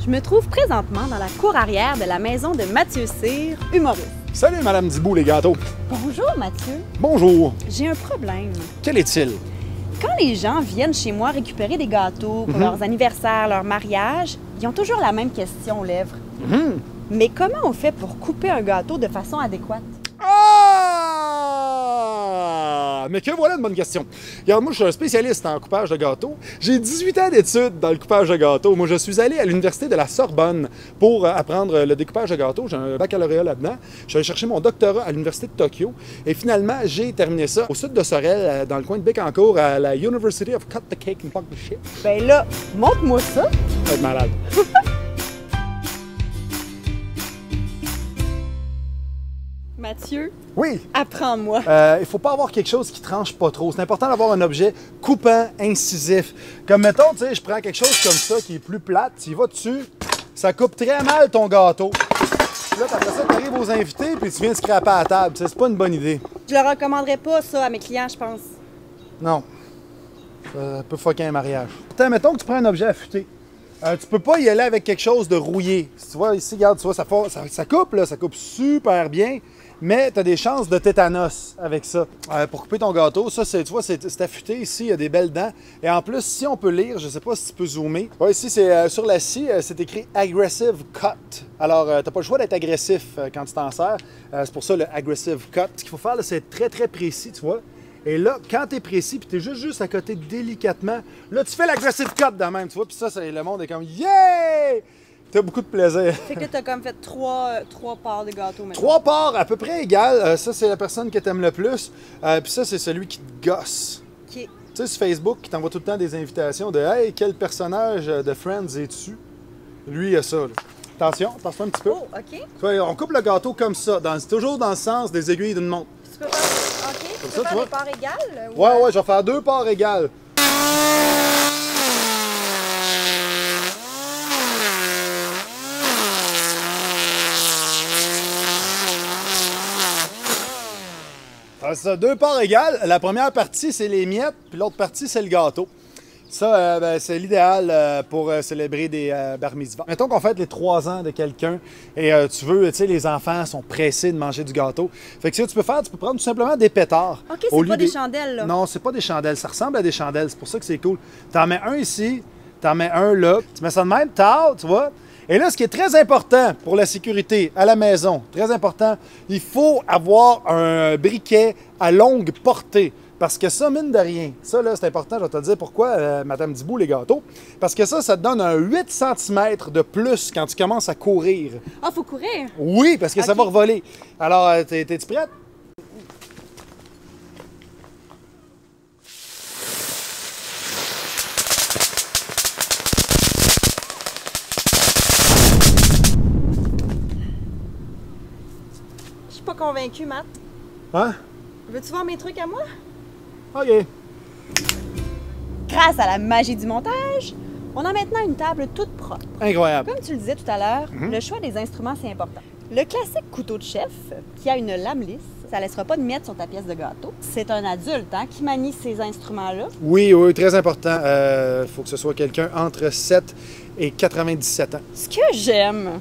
Je me trouve présentement dans la cour arrière de la maison de Mathieu Cyr, humoriste. Salut Madame Dibou, les gâteaux. Bonjour Mathieu. Bonjour. J'ai un problème. Quel est-il? Quand les gens viennent chez moi récupérer des gâteaux pour leurs anniversaires, leur mariage, ils ont toujours la même question aux lèvres. Mais comment on fait pour couper un gâteau de façon adéquate? Ah! Mais que voilà une bonne question. Regarde, moi, je suis un spécialiste en coupage de gâteaux. J'ai 18 ans d'études dans le coupage de gâteaux. Moi, je suis allé à l'université de la Sorbonne pour apprendre le découpage de gâteaux. J'ai un baccalauréat là-dedans. Je suis allé chercher mon doctorat à l'université de Tokyo. Et finalement, j'ai terminé ça au sud de Sorel, dans le coin de Bécancour, à la University of Cut the Cake and Fuck the Shit. Ben là, montre-moi ça. Ça va être malade. Mathieu, Oui. apprends-moi. Il faut pas avoir quelque chose qui tranche pas trop. C'est important d'avoir un objet coupant, incisif. Comme mettons, tu sais, je prends quelque chose comme ça qui est plus plate, tu y vas dessus, ça coupe très mal ton gâteau. Puis là, après ça, tu arrives aux invités puis tu viens de scraper à la table. C'est pas une bonne idée. Je le recommanderais pas, ça, à mes clients, je pense. Non. Ça peut fucker un mariage. Attends, mettons que tu prends un objet affûté. Tu peux pas y aller avec quelque chose de rouillé. Tu vois, ici, regarde, tu vois, ça coupe, là, ça coupe super bien. Mais tu as des chances de tétanos avec ça. Pour couper ton gâteau, ça, tu vois, c'est affûté. Ici, il y a des belles dents. Et en plus, si on peut lire, je ne sais pas si tu peux zoomer. Ouais, ici, c'est sur la scie, c'est écrit Aggressive Cut. Alors, tu n'as pas le choix d'être agressif quand tu t'en sers. C'est pour ça le Aggressive Cut. Ce qu'il faut faire, c'est être très, très précis, tu vois. Et là, quand tu es précis, puis tu es juste à côté délicatement, là, tu fais l'Aggressive Cut de même, tu vois. Puis ça, le monde est comme Yeah! T'as beaucoup de plaisir. Fait que t'as comme fait trois parts de gâteau maintenant. 3 parts à peu près égales. Ça, c'est la personne que t'aimes le plus. Puis ça, c'est celui qui te gosse. OK. Tu sais, sur Facebook, qui t'envoie tout le temps des invitations de Hey, quel personnage de Friends es-tu? Lui, il a ça. Là. Attention, passe-toi un petit peu. Oh, OK. Tu vois, on coupe le gâteau comme ça, toujours dans le sens des aiguilles d'une montre. Tu peux faire, OK. Tu peux ça, tu faire vois. des parts égales? Ou... Ouais, je vais faire 2 parts égales. C'est ça, 2 parts égales. La première partie, c'est les miettes, puis l'autre partie, c'est le gâteau. Ça, c'est l'idéal pour célébrer des bar mitzvahs. Mettons qu'on fête les 3 ans de quelqu'un et tu sais, les enfants sont pressés de manger du gâteau. Fait que ce que tu peux faire, tu peux prendre tout simplement des pétards. OK, c'est pas des chandelles, là. Non, c'est pas des chandelles. Ça ressemble à des chandelles. C'est pour ça que c'est cool. T'en mets un ici, t'en mets un là. Tu mets ça de même, tu vois. Et là, ce qui est très important pour la sécurité à la maison, très important, il faut avoir un briquet à longue portée. Parce que ça, mine de rien, ça là, c'est important, je vais te dire pourquoi, Madame Dibou, les gâteaux. Parce que ça te donne un 8 cm de plus quand tu commences à courir. Ah, faut courir? Oui, parce que ça va revoler. Alors, t'es-tu prête? Je suis pas convaincue, Matt. Hein? Veux-tu voir mes trucs à moi? OK. Grâce à la magie du montage, on a maintenant une table toute propre. Incroyable. Comme tu le disais tout à l'heure, le choix des instruments, c'est important. Le classique couteau de chef, qui a une lame lisse, ça ne laissera pas de miettes sur ta pièce de gâteau. C'est un adulte qui manie ces instruments-là. Oui, très important. Il faut que ce soit quelqu'un entre 7 et 97 ans. Ce que j'aime,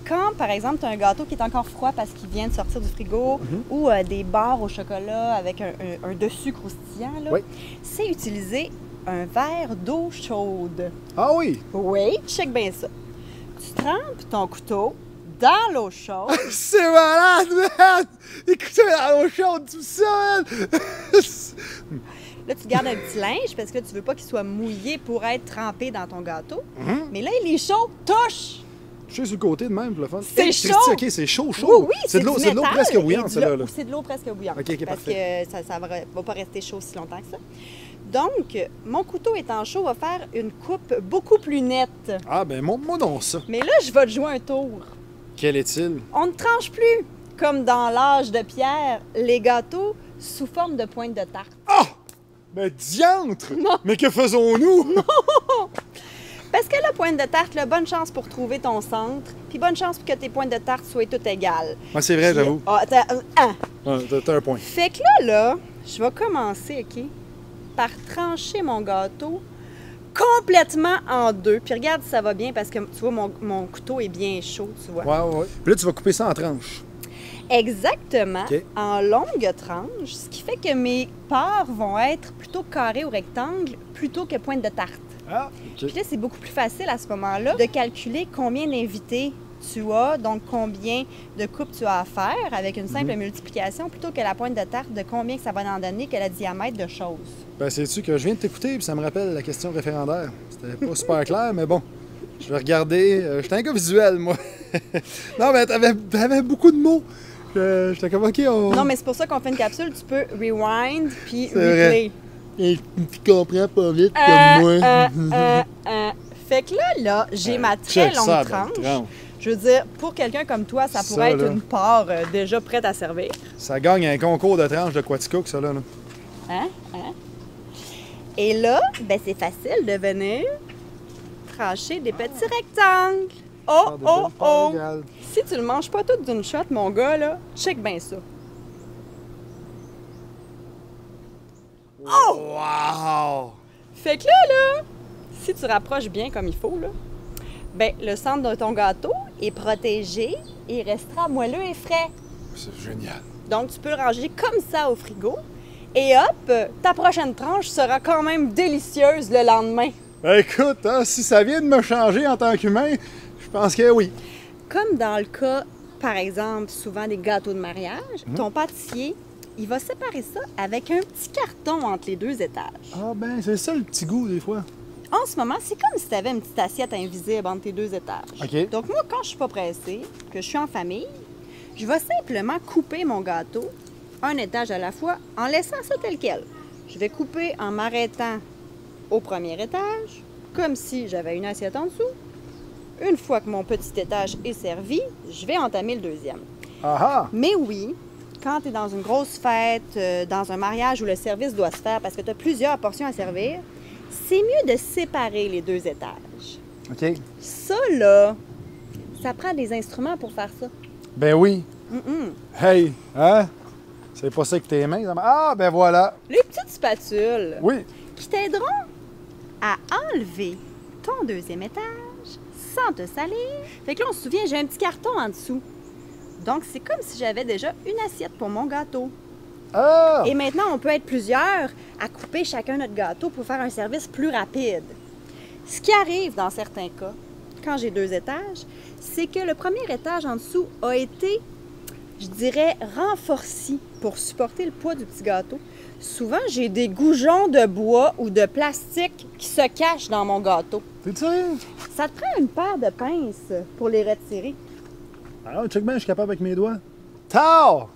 quand, par exemple, tu as un gâteau qui est encore froid parce qu'il vient de sortir du frigo ou des barres au chocolat avec un dessus croustillant, Oui. c'est utiliser un verre d'eau chaude. Ah oui? Oui, check bien ça. Tu trempes ton couteau dans l'eau chaude. C'est malade, man! Écoutez, dans l'eau chaude, tout ça, man! Là, tu gardes un petit linge parce que tu veux pas qu'il soit mouillé pour être trempé dans ton gâteau. Mais là, il est chaud. Touche! Je suis sur le côté de même pour le fun. C'est Christy, chaud! OK, c'est chaud. Oui, c'est de l'eau presque bouillante, celle-là. Là. C'est de l'eau presque bouillante. OK, parce parfait. que ça va pas rester chaud si longtemps que ça. Donc, mon couteau étant chaud va faire une coupe beaucoup plus nette. Ah, ben, montre-moi donc ça. Mais là, je vais te jouer un tour. Quel est-il? On ne tranche plus, comme dans l'âge de pierre, les gâteaux sous forme de pointe de tarte. Ah! Ben, diantre! Non. Mais que faisons-nous? Parce que la pointe de tarte, là, bonne chance pour trouver ton centre, puis bonne chance pour que tes pointes de tarte soient toutes égales. Ah, c'est vrai, Puis, j'avoue. Ah, T'as un point. Fait que là, je vais commencer, OK, par trancher mon gâteau complètement en deux. Puis regarde si ça va bien parce que tu vois, mon couteau est bien chaud, tu vois. Ouais. Puis là, tu vas couper ça en tranches. Exactement, OK. en longues tranches, ce qui fait que mes parts vont être plutôt carrées ou rectangles plutôt que pointe de tarte. Ah, OK. Puis là, c'est beaucoup plus facile à ce moment-là de calculer combien d'invités tu as, donc combien de coupes tu as à faire avec une simple multiplication plutôt que la pointe de tarte de combien que ça va en donner que le diamètre de choses. Ben, sais-tu que je viens de t'écouter, puis ça me rappelle la question référendaire. C'était pas super clair, mais bon. Je vais regarder. J'étais un gars visuel, moi. Non, mais t'avais beaucoup de mots. J'étais comme, OK, on... Non, mais c'est pour ça qu'on fait une capsule, tu peux rewind puis C'est vrai. replay. Et tu comprends pas vite comme moi. Fait que là, j'ai ma très Check longue ça, tranche. belle tranche. Je veux dire, pour quelqu'un comme toi, ça Ça, pourrait être là. une part déjà prête à servir. Ça gagne un concours de tranches de Quaticook, ça, là. Hein? Et là, ben c'est facile de venir trancher des petits rectangles. Oh! Si tu le manges pas tout d'une shot, mon gars, là, check bien ça. Oh! Wow! Fait que là, si tu rapproches bien comme il faut, là, ben le centre de ton gâteau est protégé et il restera moelleux et frais. C'est génial. Donc, tu peux le ranger comme ça au frigo. Et hop, ta prochaine tranche sera quand même délicieuse le lendemain. Ben, écoute, hein, si ça vient de me changer en tant qu'humain, je pense que oui. Comme dans le cas, par exemple, souvent des gâteaux de mariage, ton pâtissier, il va séparer ça avec un petit carton entre les deux étages. Ah ben, c'est ça le petit goût, des fois. En ce moment, c'est comme si tu avais une petite assiette invisible entre tes deux étages. OK. Donc moi, quand je suis pas pressée, que je suis en famille, je vais simplement couper mon gâteau un étage à la fois en laissant ça tel quel. Je vais couper en m'arrêtant au premier étage, comme si j'avais une assiette en dessous. Une fois que mon petit étage est servi, je vais entamer le deuxième. Ah Mais oui, quand tu es dans une grosse fête, dans un mariage où le service doit se faire parce que tu as plusieurs portions à servir, c'est mieux de séparer les deux étages. OK. Ça, là, ça prend des instruments pour faire ça. Ben oui. Mm-mm. Hey, hein? C'est pas ça que tes mains. Ah, ben voilà. Les petites spatules Oui. qui t'aideront à enlever ton deuxième étage sans te salir. Fait que là, on se souvient, j'ai un petit carton en dessous. Donc, c'est comme si j'avais déjà une assiette pour mon gâteau. Ah! Et maintenant, on peut être plusieurs à couper chacun notre gâteau pour faire un service plus rapide. Ce qui arrive dans certains cas, quand j'ai deux étages, c'est que le premier étage en dessous a été, je dirais, renforcé pour supporter le poids du petit gâteau. Souvent, j'ai des goujons de bois ou de plastique qui se cachent dans mon gâteau. T'es sérieux? Ça te prend une paire de pinces pour les retirer. Alors, check bien, je suis capable avec mes doigts. Tard!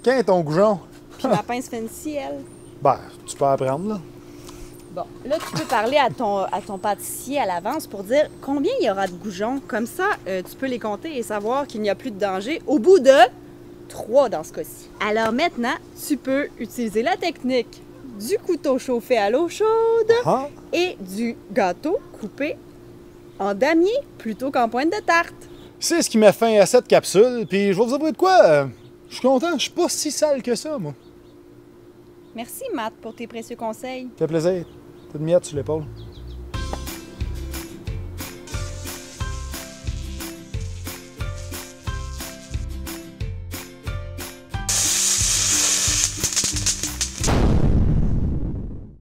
Quand est ton goujon? Puis ma pince fancy, elle. Ben, tu peux apprendre, là. Bon, là, tu peux parler à ton pâtissier à l'avance pour dire combien il y aura de goujons. Comme ça, tu peux les compter et savoir qu'il n'y a plus de danger au bout de 3 dans ce cas-ci. Alors maintenant, tu peux utiliser la technique du couteau chauffé à l'eau chaude Ah! et du gâteau coupé en damier plutôt qu'en pointe de tarte. C'est ce qui met fin à cette capsule, puis je vais vous avouer de quoi, je suis content, je suis pas si sale que ça, moi. Merci, Matt, pour tes précieux conseils. Ça fait plaisir. T'as de miettes sur l'épaule.